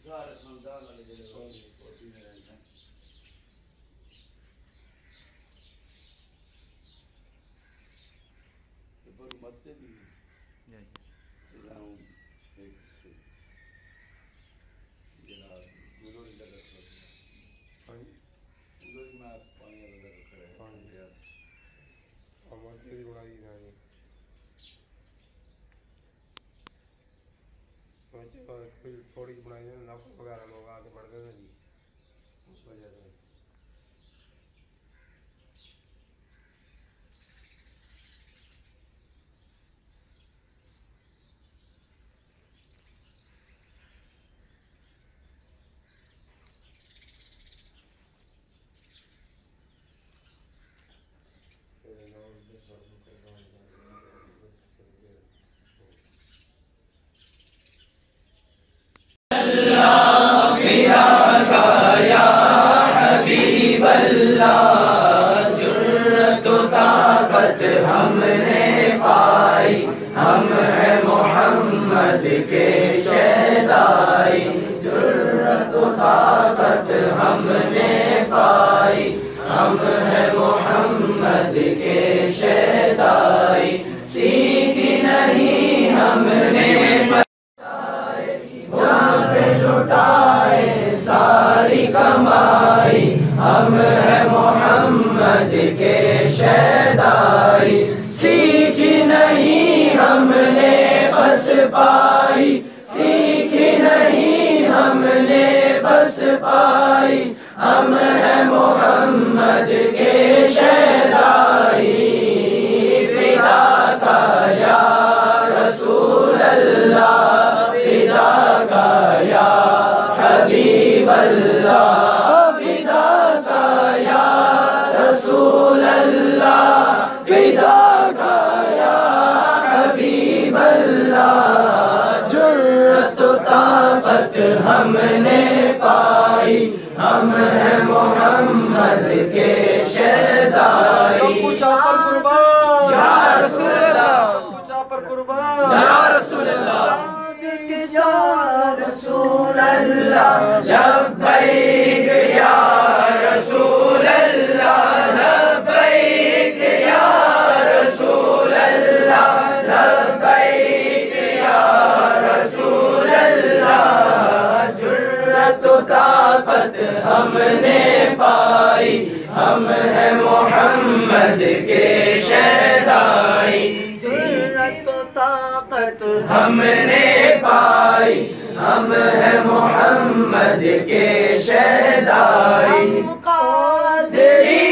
سارے خاندان والے جڑے کوٹھی میں رہتے ہیں پر مسجد ہی جناب ایک جناب گرو کی لگت ہوتی ہے گرو کی میں پانی والا لگت کرے پانی یار آواز کی بڑائی نہ ہے کوئی تھوڑی بنائی ہے نفل وغیرہ لوگ آ کے پڑھتے تھے جی اس وجہ سے ہم نے پائی ہم ہیں محمد کے شیدائی جرأت و طاقت ہم نے پائی ہم ہیں محمد کے شیدائی سیکھی نہیں ہم نے جہاں پہ لٹائے ساری کمائی ہم ہیں محمد کے شیدائی سیکھی نہیں ہم نے بس پائی سیکھی نہیں ہم نے بس پائی ہم ہیں محمد کے شیدائی فدا کا یا رسول اللہ فدا کا یا حبیب اللہ رسول اللہ فدا کا یا حبیب اللہ جرأت و طاقت ہم نے پائی ہم ہیں محمد کے شیدائی سب کچھ آپ پر قربان یا رسول اللہ سب کچھ آپ پر قربان یا رسول اللہ یا رسول اللہ لبیک یا رسول اللہ لبیک یا رسول اللہ لبیک یا رسول اللہ جرأت و طاقت ہم نے پائی ہم ہیں محمد کے شیدائی جرأت و طاقت ہم نے پائی ہم ہیں محمد کے شیدائی قادری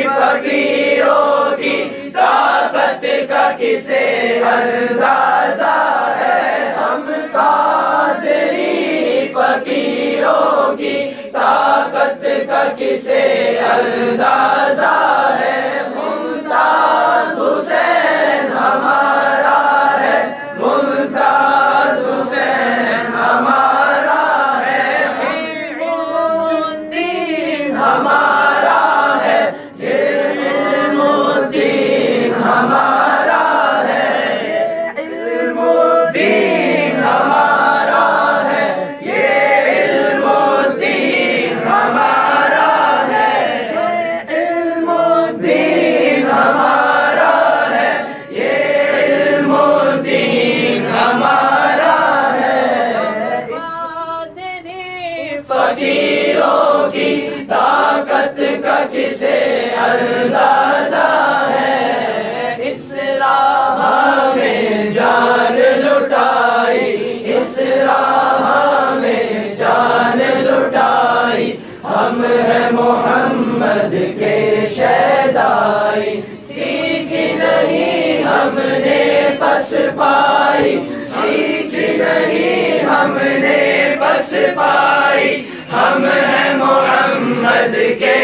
فقیروں کی طاقت کا کسے اندازہ ہے ہم قادری فقیروں کی طاقت کا کسے اندازہ ہے ممتاز حسین ہمارا ہے ممتاز حسین ہمارا ہے الدین ہمارا ہے یہ علم الدین ہمارا ہے علم الدین ہمارا ہے یہ علم الدین ہمارا ہے علم الدین ہمارا ہے یہ علم الدین ہمارا ہے فقیروں کی طاقت کا کسے اندازہ ہے اس راہ میں جان لٹائی اس راہ میں جان لٹائی ہم ہیں محمد کے شیدائی سیکھی نہیں ہم نے بس پائی سیکھی نہیں ہم نے بس پائی ہم ہیں محمد کے